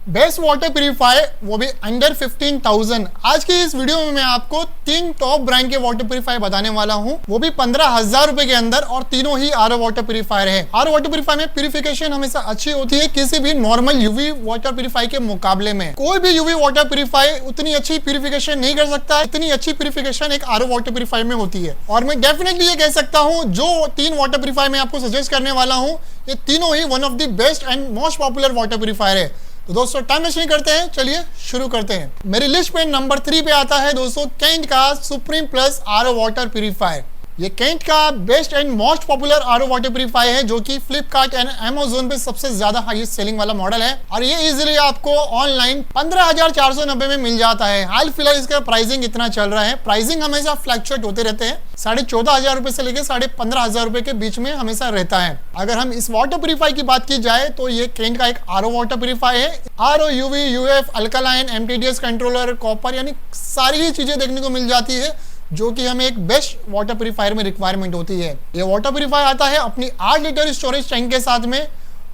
Best water purifier, वो भी under 15,000। आज की इस वीडियो में मैं आपको 3 टॉप ब्रांड के वाटर प्यूरिफायर बताने वाला हूं, वो भी 15,000 रुपए के अंदर, और तीनों ही आरओ वाटर प्यूरिफायर है। आरओ वाटर प्यूरिफायर में प्यूरिफिकेशन हमेशा अच्छी होती है किसी भी नॉर्मल यूवी वाटर प्यूरिफायर के मुकाबले में। कोई भी यूवी वाटर प्यूरिफायर उतनी अच्छी प्यूरिफिकेशन नहीं कर सकता, इतनी अच्छी प्यूरिफिकेशन एक आरओ वाटर प्यूरिफायर में होती है। और मैं डेफिनेटली ये कह सकता हूँ, जो 3 वाटर प्यूरिफायर मैं आपको सजेस्ट करने वाला हूँ, ये तीनों ही one of the best and most popular water purifier है। तो दोस्तों टाइम वेस्ट नहीं करते हैं, चलिए शुरू करते हैं। मेरी लिस्ट पे नंबर 3 पे आता है दोस्तों केंट का supreme plus RO water purifier. ये केंट का best and most popular RO water purifier है, जो कि फ्लिपकार्ट एंड अमेज़न पे सबसे ज्यादा हाईएस्ट सेलिंग वाला मॉडल है। और ये इजीली आपको ऑनलाइन 15,490 में मिल जाता है। हाल फिलहाल इसका प्राइसिंग इतना चल रहा है, प्राइसिंग हमेशा फ्लक्चुएट होते रहते हैं, 14,500 रुपए से लेकर 15,500 रुपए के बीच में हमेशा रहता है। अगर हम इस वाटर प्यूरिफायर की बात की जाए तो ये केंट का एक आरओ वाटर प्यूरिफायर है। RO, UV, UF, alkaline, MTDS controller, copper, यानी सारी ही चीजें देखने को मिल जाती है जो कि हमें एक बेस्ट वाटर प्यूरिफायर में रिक्वायरमेंट होती है। ये वाटर प्यूरिफायर आता है अपनी 8 लीटर स्टोरेज टैंक के साथ में,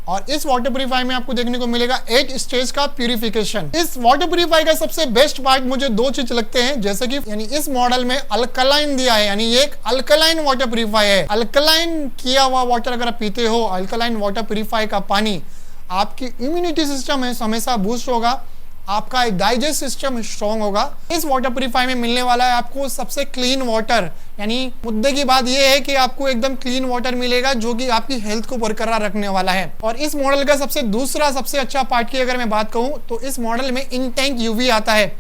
और इस वाटर प्यूरिफायर में आपको देखने को मिलेगा 8 स्टेज का प्यूरिफिकेशन। इस वाटर प्यूरिफायर का सबसे बेस्ट पार्ट मुझे 2 चीज लगते हैं, जैसे कि यानी इस मॉडल में अल्कलाइन दिया है, यानी ये एक अल्कलाइन वाटर प्यूरिफायर है। अल्कलाइन किया हुआ वाटर अगर आप पीते हो, अल्कलाइन वाटर प्यूरिफायर का पानी, आपकी इम्यूनिटी सिस्टम है हमेशा बूस्ट होगा, आपका डाइजेस्ट सिस्टम स्ट्रॉन्ग होगा। इस वाटर प्यूरिफायर में मिलने वाला है आपको सबसे क्लीन वाटर, यानी मुद्दे की बात यह है कि आपको एकदम क्लीन वाटर मिलेगा जो कि आपकी हेल्थ को बरकरार रखने वाला है। और इस मॉडल का सबसे अच्छा पार्ट की अगर मैं बात कहूं तो इस मॉडल में इन टैंक यूवी आता है,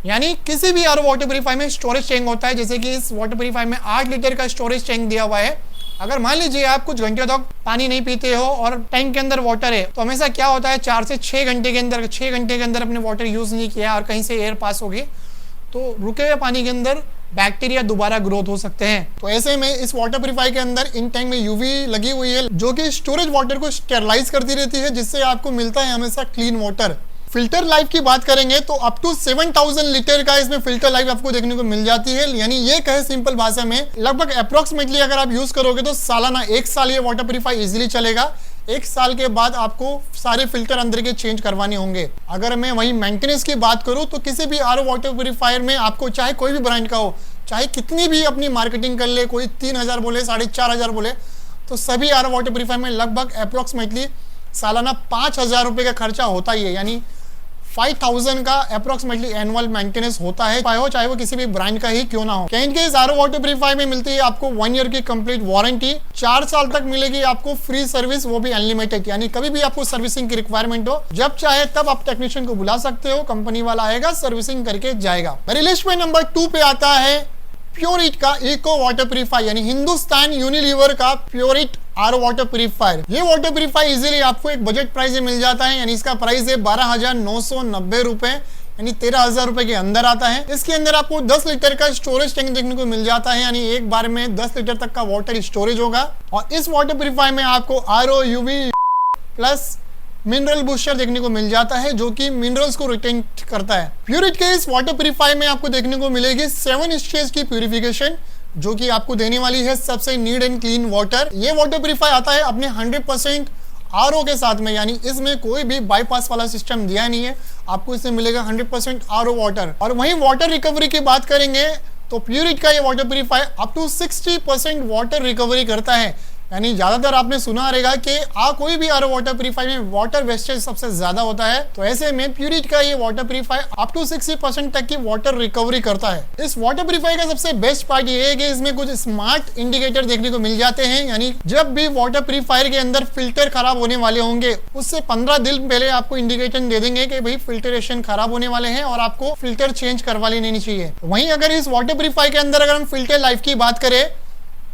यानी किसी भी आरओ वाटर प्यूरिफायर में स्टोरेज टैंक होता है। जैसे कि इस वाटर प्यूरिफायर में 8 लीटर का स्टोरेज टैंक दिया हुआ है। अगर मान लीजिए आप कुछ घंटे तक पानी नहीं पीते हो और टैंक के अंदर वाटर है, तो हमेशा क्या होता है 4 से 6 घंटे के अंदर, 6 घंटे के अंदर अपने वाटर यूज नहीं किया और कहीं से एयर पास हो गई, तो रुके हुए पानी के अंदर बैक्टीरिया दोबारा ग्रोथ हो सकते हैं। तो ऐसे में इस वाटर प्यूरिफायर के अंदर इन टैंक में यूवी लगी हुई है, जो कि स्टोरेज वाटर को स्टेरलाइज करती रहती है, जिससे आपको मिलता है हमेशा क्लीन वाटर। फिल्टर लाइफ की बात करेंगे तो अप टू 7,000 लीटर का इसमें फिल्टर लाइफ आपको देखने को मिल जाती है। यानी ये कहे सिंपल भाषा में, लगभग अप्रोक्सीमेटली अगर आप यूज करोगे तो सालाना 1 साल ये वाटर प्यूरिफायर इजीली चलेगा। 1 साल के बाद आपको सारे फिल्टर अंदर के चेंज करवाने होंगे। अगर मैं वही मेंटेनेंस की बात करूं तो किसी भी आरओ वाटर प्यूरिफायर में आपको, चाहे कोई भी ब्रांड का हो, चाहे कितनी भी अपनी मार्केटिंग कर ले, कोई 3,000 बोले, 4,500 बोले, तो सभी आरओ वाटर प्यूरिफायर में लगभग अप्रोक्सीमेटली सालाना 5,000 रुपए का खर्चा होता ही है। यानी 5,000 का अप्रोक्सीमेटली एनुअल मेंटेनेंस होता है, चाहे वो किसी भी ब्रांड का ही क्यों ना हो। केंट के इस आरओ वाटर प्यूरिफायर में मिलती है आपको 1 ईयर की कंप्लीट वारंटी, 4 साल तक मिलेगी आपको फ्री सर्विस, वो भी अनलिमिटेड। यानी कभी भी आपको सर्विसिंग की रिक्वायरमेंट हो, जब चाहे तब आप टेक्नीशियन को बुला सकते हो, कंपनी वाला आएगा, सर्विसिंग करके जाएगा। मेरी लिस्ट में नंबर 2 पे आता है प्योरिट का इको वाटर प्यूरिफायर, यानी हिंदुस्तान यूनिलीवर का प्योरिट आरओ वाटर प्यूरिफायर। ये वाटर प्यूरिफायर इजीली आपको एक बजट प्राइस में मिल जाता है, यानी इसका प्राइस है 12,990 रुपए, यानी 13,000 रुपए के अंदर आता है। इसके अंदर आपको 10 लीटर का स्टोरेज टैंक देखने को मिल जाता है, यानी एक बार में 10 लीटर तक का वाटर स्टोरेज होगा। और इस वाटर प्यूरिफायर में आपको RO, UV plus mineral booster देखने को मिल जाता है, जो कि मिनरल्स को रिटेन करता है। प्योरिट के इस वाटर प्यूरिफायर में आपको देखने को मिलेगी 7 स्टेज की प्यूरिफिकेशन, जो कि आपको देने वाली है सबसे नीट एंड क्लीन वाटर। ये वाटर प्यूरिफायर आता है अपने 100% आरओ के साथ में, यानी इसमें कोई भी बाईपास वाला सिस्टम दिया नहीं है, आपको इसमें मिलेगा 100% आरओ वाटर। और वहीं वाटर रिकवरी की बात करेंगे तो प्योरिट का ये water purifier up to 60% water recovery करता है। यानी ज्यादातर आपने सुना रहेगा कि कोई भी आरओ वाटर प्यूरिफायर में वाटर वेस्टेज सबसे ज्यादा होता है, तो ऐसे में प्योरिट का ये वाटर प्यूरिफायर अप टू 60% तक की वाटर रिकवरी करता है। इस वाटर प्यूरिफायर का सबसे बेस्ट पार्ट ये है कि इसमें कुछ स्मार्ट इंडिकेटर देखने को मिल जाते हैं, यानी जब भी वाटर प्यूरिफायर के अंदर फिल्टर खराब होने वाले होंगे, उससे 15 दिन पहले आपको इंडिकेशन दे देंगे कि भाई फिल्टरेशन खराब होने वाले हैं और आपको फिल्टर चेंज करवा लेनी चाहिए। वहीं अगर इस वाटर प्यूरिफायर के अंदर अगर हम फिल्टर लाइफ की बात करें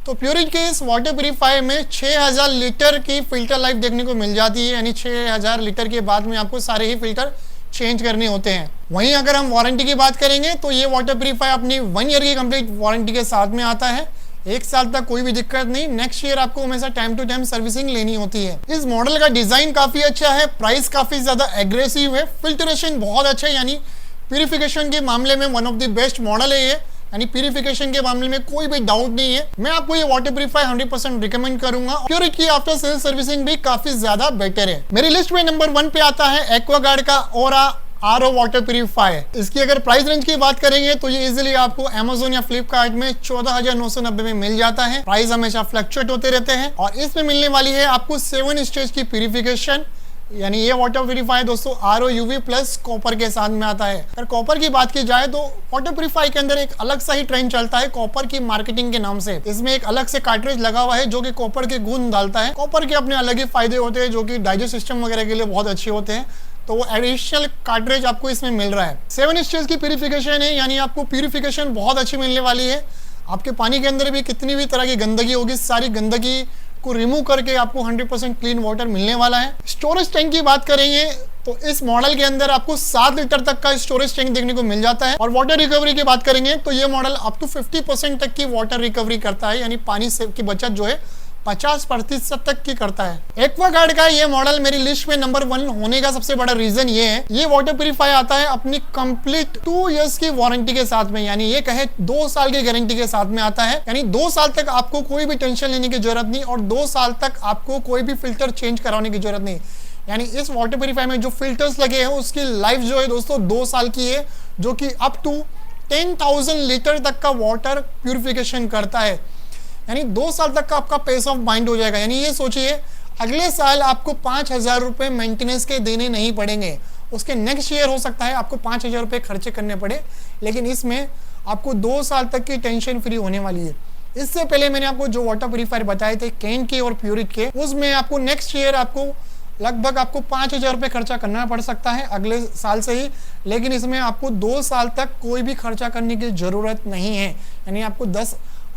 तो प्योरिट के इस वाटर प्यूरिफायर में 6,000 लीटर की फिल्टर लाइफ देखने को मिल जाती है, यानी 6,000 लीटर के बाद में आपको सारे ही फिल्टर चेंज करने होते हैं। वहीं अगर हम वारंटी की बात करेंगे तो ये वाटर प्यूरिफायर अपनी 1 ईयर की कंप्लीट वारंटी के साथ में आता है। 1 साल तक कोई भी दिक्कत नहीं, नेक्स्ट ईयर आपको हमेशा टाइम टू टाइम सर्विसिंग लेनी होती है। इस मॉडल का डिजाइन काफी अच्छा है, प्राइस काफी ज्यादा एग्रेसिव है, फिल्टरेशन बहुत अच्छा है, यानी प्यूरिफिकेशन के मामले में one of the best model है ये। यानी प्यूरिफिकेशन के मामले में कोई भी डाउट नहीं है। मैं आपको ये वाटर प्यूरिफायर 100% रिकमेंड करूंगा। प्योरिट की आफ्टर सेल सर्विसिंग भी काफी ज्यादा बेटर है। मेरी लिस्ट में नंबर 1 पे आता है एक्वागार्ड का ओरा आरओ वाटर प्यूरिफायर। इसकी अगर प्राइस रेंज की बात करेंगे तो ये इजीली आपको अमेज़न या फ्लिपकार्ट में 14,990 में मिल जाता है। प्राइस हमेशा फ्लक्चुएट होते रहते हैं और इसमें मिलने वाली है आपको 7 स्टेज की प्यूरिफिकेशन। यानी ये वाटर प्यूरिफायर दोस्तों आरओ यूवी प्लस कॉपर के साथ में आता है। अगर कॉपर की बात की जाए तो वाटर प्यूरिफायर के अंदर एक अलग सा ही ट्रेंड चलता है कॉपर की मार्केटिंग के नाम से। इसमें एक अलग से कार्ट्रिज लगा हुआ है जो कि कॉपर के गुण डालता है। कॉपर के अपने अलग ही फायदे होते हैं जो कि डाइजेस्ट सिस्टम वगैरह के लिए बहुत अच्छे होते हैं, तो वो एडिशनल कार्ट्रिज आपको इसमें मिल रहा है। 7 स्टेज की प्यूरिफिकेशन है, यानी आपको प्यूरिफिकेशन बहुत अच्छी मिलने वाली है। आपके पानी के अंदर भी कितनी भी तरह की गंदगी होगी, सारी गंदगी को रिमूव करके आपको 100% क्लीन वाटर मिलने वाला है। स्टोरेज टैंक की बात करेंगे तो इस मॉडल के अंदर आपको 7 लीटर तक का स्टोरेज टैंक देखने को मिल जाता है। और वाटर रिकवरी की बात करेंगे तो ये मॉडल अप टू 50% तक की वाटर रिकवरी करता है, यानी पानी से की बचत जो है 50% तक की करता है। एक्वागार्ड का ये मॉडल मेरी लिस्ट में नंबर 1 होने का सबसे बड़ा रीजन ये है, ये वाटर प्यूरिफायर आता है अपनी कंप्लीट 2 इयर्स की वारंटी के साथ में, यानी ये कहे 2 साल की गारंटी के साथ में आता है। यानी 2 साल तक आपको कोई भी टेंशन लेने की जरूरत नहीं और 2 साल तक आपको कोई भी फिल्टर चेंज कराने की जरूरत नहीं। यानी इस वाटर प्यूरिफायर में जो फिल्टर्स लगे हैं उसकी लाइफ जो है दोस्तों 2 साल की है, जो कि अप टू 10,000 लीटर तक का वाटर प्यूरिफिकेशन करता है। यानी 2 साल तक का आपका पीस ऑफ माइंड हो जाएगा। यानी ये सोचिए अगले साल आपको 5,000 रुपए मेंटेनेंस के देने नहीं पड़ेंगे। उसके नेक्स्ट ईयर हो सकता है आपको 5,000 रुपए खर्चे करने पड़े, लेकिन इसमें आपको 2 साल तक की टेंशन फ्री होने वाली है। इससे पहले मैंने आपको जो वाटर प्यूरिफायर बताए थे कैन के और प्यूरिट के, उसमें आपको नेक्स्ट ईयर आपको लगभग आपको 5,000 रुपए खर्चा करना पड़ सकता है अगले साल से ही, लेकिन इसमें आपको 2 साल तक कोई भी खर्चा करने की जरूरत नहीं है। यानी आपको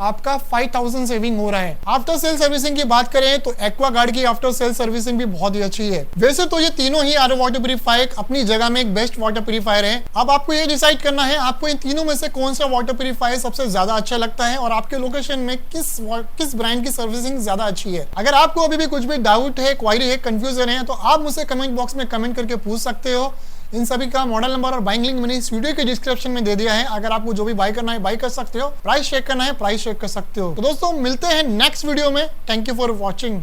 5,000 सेविंग हो रहा है। आफ्टर सेल सर्विसिंग की बात करें तो एक्वागार्ड की आफ्टर सेल सर्विसिंग भी बहुत ही अच्छी है। वैसे तो ये तीनों ही आरओ वाटर प्यूरिफायर अपनी जगह में एक बेस्ट वाटर प्यूरिफायर है। अब आपको ये डिसाइड करना है आपको इन तीनों में से कौन सा वाटर प्यूरिफायर सबसे ज्यादा अच्छा लगता है और आपके लोकेशन में किस ब्रांड की सर्विसिंग ज्यादा अच्छी है। अगर आपको अभी भी कुछ भी डाउट है, क्वारी है, कंफ्यूजन है तो आप मुझसे कमेंट बॉक्स में कमेंट करके पूछ सकते हो। इन सभी का मॉडल नंबर और बाइंग लिंक मैंने इस वीडियो के डिस्क्रिप्शन में दे दिया है। अगर आपको जो भी बाय करना है बाय कर सकते हो, प्राइस चेक करना है प्राइस चेक कर सकते हो। तो दोस्तों मिलते हैं नेक्स्ट वीडियो में। Thank you for watching.